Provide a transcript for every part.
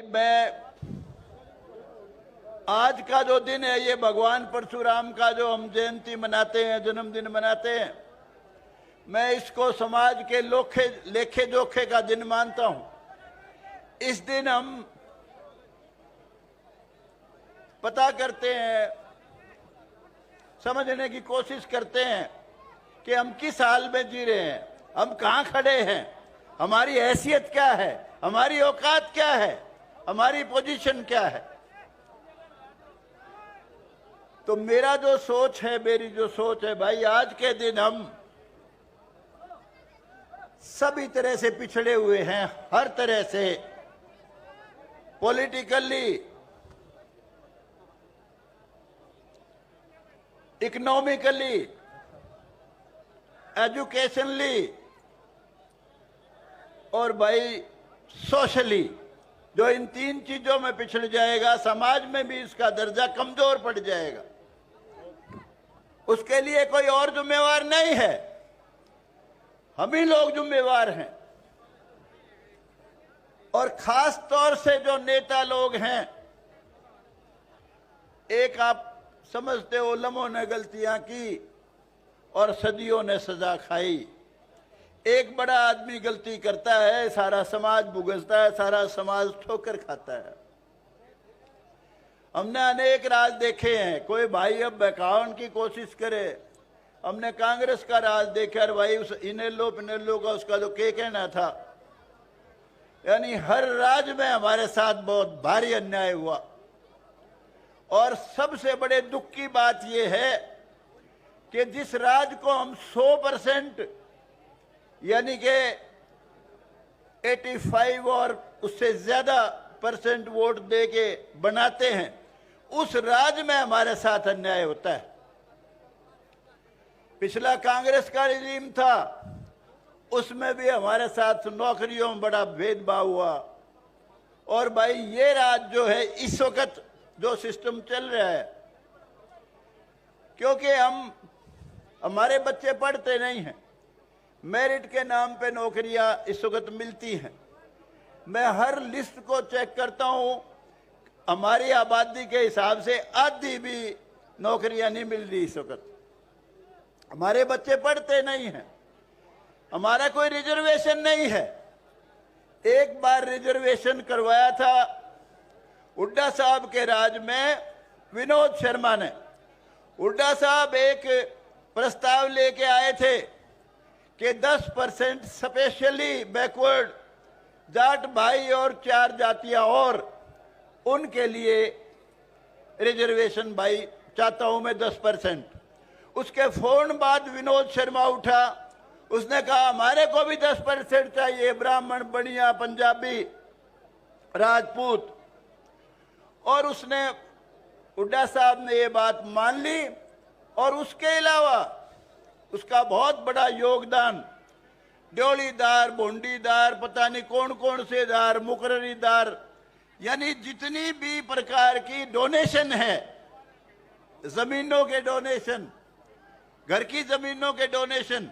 मैं आज का जो दिन है ये भगवान परशुराम का जो हम जयंती मनाते हैं, जन्मदिन मनाते हैं, मैं इसको समाज के लेखे जोखे का दिन मानता हूं। इस दिन हम पता करते हैं, समझने की कोशिश करते हैं कि हम किस हाल में जी रहे हैं, हम कहां खड़े हैं, हमारी हैसियत क्या है, हमारी औकात क्या है, हमारी पोजीशन क्या है। तो मेरी जो सोच है भाई, आज के दिन हम सभी तरह से पिछड़े हुए हैं, हर तरह से, पॉलिटिकली, इकोनॉमिकली, एजुकेशनली और भाई सोशली। जो इन तीन चीजों में पिछड़ जाएगा, समाज में भी इसका दर्जा कमजोर पड़ जाएगा। उसके लिए कोई और जिम्मेवार नहीं है, हम ही लोग जिम्मेवार हैं। और खास तौर से जो नेता लोग हैं, एक आप समझते हो उलमों ने गलतियां की और सदियों ने सजा खाई। एक बड़ा आदमी गलती करता है, सारा समाज भुगतता है, सारा समाज ठोकर खाता है। हमने अनेक राज देखे हैं, कोई भाई अब बहकावन की कोशिश करे। हमने कांग्रेस का राज देखा, और भाई उस इनेलो पिनेलो का उसका जो के कहना था, यानी हर राज में हमारे साथ बहुत भारी अन्याय हुआ। और सबसे बड़े दुख की बात यह है कि जिस राज को हम 100% यानी कि 85 और उससे ज्यादा % वोट दे के बनाते हैं, उस राज में हमारे साथ अन्याय होता है। पिछला कांग्रेस का रिजीम था, उसमें भी हमारे साथ नौकरियों में बड़ा भेदभाव हुआ। और भाई ये राज जो है, इस वक्त जो सिस्टम चल रहा है, क्योंकि हमारे बच्चे पढ़ते नहीं हैं, मेरिट के नाम पे नौकरियां इस वक्त मिलती हैं। मैं हर लिस्ट को चेक करता हूं, हमारी आबादी के हिसाब से आधी भी नौकरियां नहीं मिल रही इस वक्त। हमारे बच्चे पढ़ते नहीं हैं, हमारा कोई रिजर्वेशन नहीं है। एक बार रिजर्वेशन करवाया था हुड्डा साहब के राज में, विनोद शर्मा ने। हुड्डा साहब एक प्रस्ताव लेके आए थे कि 10% स्पेशली बैकवर्ड जाट भाई और 4 जातियां और, उनके लिए रिजर्वेशन भाई चाहता हूं मैं 10%। उसके फौरन बाद विनोद शर्मा उठा, उसने कहा हमारे को भी 10% चाहिए, ब्राह्मण, बनिया, पंजाबी, राजपूत। और उसने, हुड्डा साहब ने ये बात मान ली। और उसके अलावा उसका बहुत बड़ा योगदान, ड्योलीदार, भोंडीदार, पता नहीं कौन कौन से दार, मुकर्रीदार, यानी जितनी भी प्रकार की डोनेशन है, जमीनों के डोनेशन, घर की जमीनों के डोनेशन,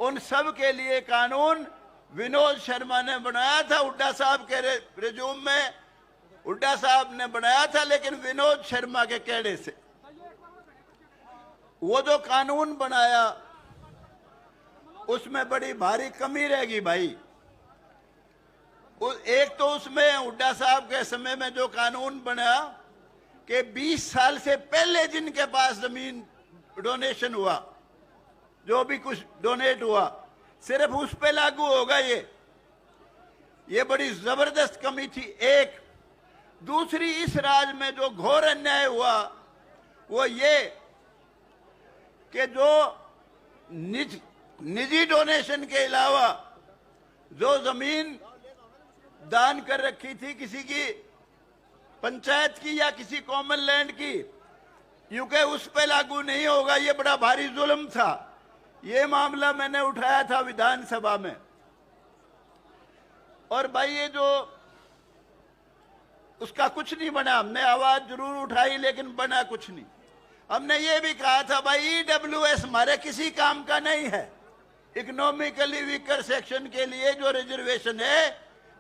उन सब के लिए कानून विनोद शर्मा ने बनाया था। हुड्डा साहब के रिज्यूम में हुड्डा साहब ने बनाया था, लेकिन विनोद शर्मा के कहने से। वो जो कानून बनाया उसमें बड़ी भारी कमी रहेगी भाई। एक तो उसमें हुड्डा साहब के समय में जो कानून बना कि 20 साल से पहले जिनके पास जमीन डोनेशन हुआ, जो भी कुछ डोनेट हुआ, सिर्फ उस पे लागू होगा ये बड़ी जबरदस्त कमी थी। एक दूसरी, इस राज में जो घोर अन्याय हुआ वो ये कि जो निजी डोनेशन के अलावा जो जमीन दान कर रखी थी किसी की पंचायत की या किसी कॉमन लैंड की, यूं उस पे लागू नहीं होगा, ये बड़ा भारी जुल्म था। ये मामला मैंने उठाया था विधानसभा में। और भाई ये जो उसका कुछ नहीं बना, हमने आवाज जरूर उठाई लेकिन बना कुछ नहीं। हमने ये भी कहा था भाई EWS हमारे किसी काम का नहीं है। इकोनॉमिकली वीकर सेक्शन के लिए जो रिजर्वेशन है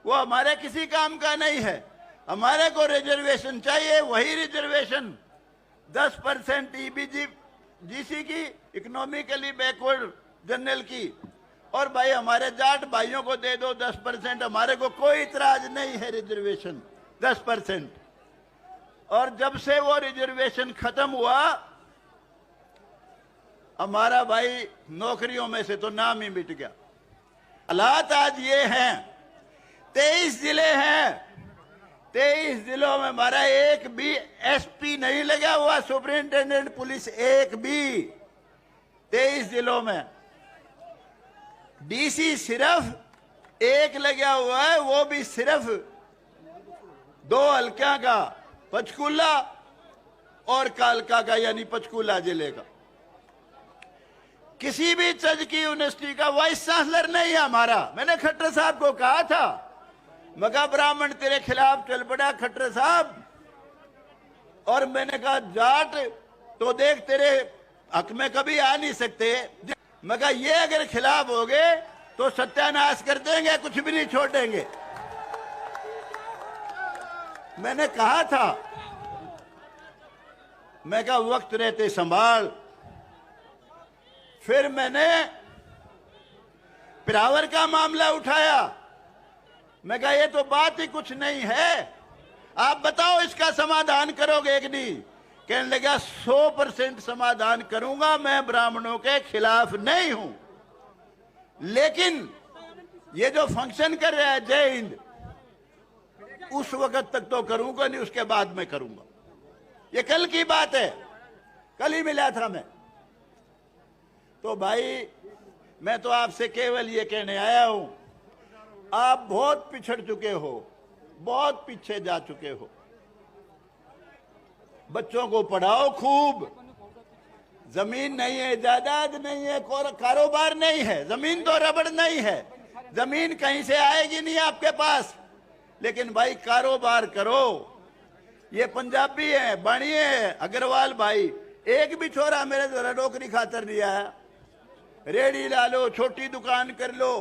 वो हमारे किसी काम का नहीं है। हमारे को रिजर्वेशन चाहिए, वही रिजर्वेशन 10% ईबीजी जीसी की, इकोनॉमिकली बैकवर्ड जनरल की, और भाई हमारे जाट भाइयों को दे दो 10%। हमारे को कोई इतराज नहीं है रिजर्वेशन 10%। और जब से वो रिजर्वेशन खत्म हुआ, हमारा भाई नौकरियों में से तो नाम ही मिट गया। हालात आज ये हैं, 23 जिले हैं, 23 जिलों में हमारा एक भी एसपी नहीं लगा हुआ, सुपरिंटेंडेंट पुलिस एक भी। 23 जिलों में डीसी सिर्फ एक लगा हुआ है, वो भी सिर्फ 2 हल्का का, पंचकूला और कालका का, यानी पंचकूला जिले का। किसी भी चज की यूनिवर्सिटी का वाइस चांसलर नहीं है हमारा। मैंने खट्टर साहब को कहा था, मगा ब्राह्मण तेरे खिलाफ चल पड़ा खट्टर साहब, और मैंने कहा जाट तो देख तेरे हक में कभी आ नहीं सकते, मगर ये अगर खिलाफ हो गए तो सत्यानाश कर देंगे, कुछ भी नहीं छोड़ेंगे। मैंने कहा था, मैं कहा वक्त रहते संभाल। फिर मैंने पिरावर का मामला उठाया, मैं कहा ये तो बात ही कुछ नहीं है, आप बताओ इसका समाधान करोगे कि नहीं। कहने लगा 100% समाधान करूंगा, मैं ब्राह्मणों के खिलाफ नहीं हूं, लेकिन ये जो फंक्शन कर रहा है जय हिंद, उस वक्त तक तो करूंगा नहीं, उसके बाद में करूंगा। ये कल की बात है, कल ही मिला था मैं। तो भाई मैं तो आपसे केवल ये कहने आया हूं, आप बहुत पिछड़ चुके हो, बहुत पीछे जा चुके हो। बच्चों को पढ़ाओ खूब, जमीन नहीं है, जायदाद नहीं है, कारोबार नहीं है, जमीन तो रबड़ नहीं है, जमीन कहीं से आएगी नहीं आपके पास, लेकिन भाई कारोबार करो। ये पंजाबी है, बाणिये है, अग्रवाल भाई, एक भी छोरा मेरे द्वारा नौकरी खातर नहीं आया। रेडी ला लो, छोटी दुकान कर लो,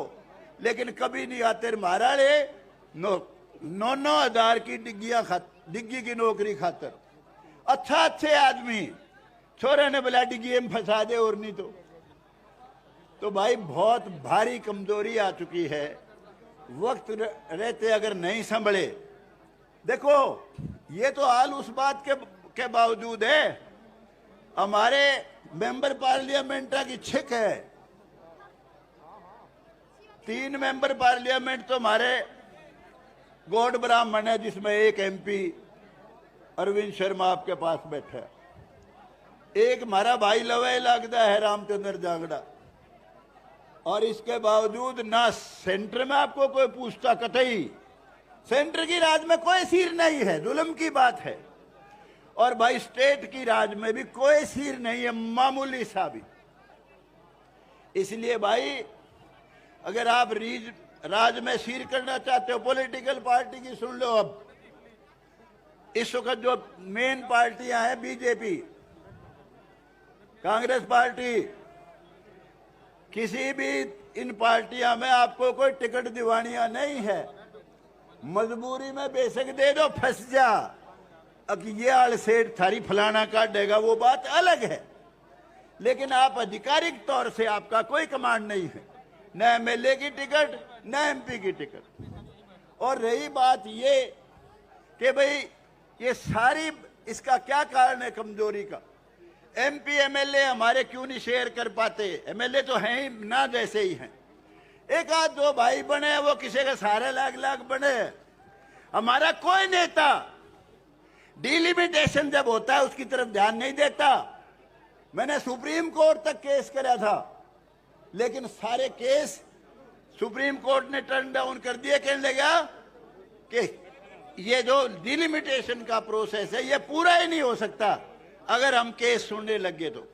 लेकिन कभी नहीं आते महाराड़े 9,000 की डिग्गी की नौकरी खातर। अच्छे आदमी छोरे ने बोला डिग्गी में फंसा दे और नहीं तो भाई बहुत भारी कमजोरी आ चुकी है। वक्त रहते अगर नहीं संभले, देखो ये तो हाल उस बात के बावजूद है, हमारे मेंबर पार्लियामेंट की छिक है। 3 मेंबर पार्लियामेंट तो हमारे गौड़ ब्राह्मण है, जिसमें एक एमपी अरविंद शर्मा आपके पास बैठा है, एक हमारा भाई लवे लगता है रामचंद्र जांगड़ा, और इसके बावजूद ना सेंटर में आपको कोई पूछता, कतई सेंटर की राज में कोई सिर नहीं है, जुल्म की बात है। और भाई स्टेट की राज में भी कोई सिर नहीं है, मामूली सा भी। इसलिए भाई अगर आप राज में सिर करना चाहते हो, पॉलिटिकल पार्टी की सुन लो। अब इस वक्त जो मेन पार्टियां हैं, बीजेपी, कांग्रेस पार्टी, किसी भी इन पार्टियां में आपको कोई टिकट दिवानियां नहीं है। मजबूरी में बेशक दे दो, फंस जा। अब ये आल सेठ थारी फलाना काट देगा, वो बात अलग है, लेकिन आप आधिकारिक तौर से आपका कोई कमांड नहीं है, न एमएलए की टिकट न एमपी की टिकट। और रही बात ये कि भाई ये सारी, इसका क्या कारण है कमजोरी का? एमपी एमएलए हमारे क्यों नहीं शेयर कर पाते? एमएलए तो हैं ही ना, जैसे ही हैं। एक आध दो भाई बने, वो किसी का सारे लाख बने। हमारा कोई नेता डिलिमिटेशन जब होता है उसकी तरफ ध्यान नहीं देता। मैंने सुप्रीम कोर्ट तक केस करा था, लेकिन सारे केस सुप्रीम कोर्ट ने टर्न डाउन कर दिए। कहने लगा कि ये जो डिलिमिटेशन का प्रोसेस है ये पूरा ही नहीं हो सकता अगर हम केस सुनने लगे तो।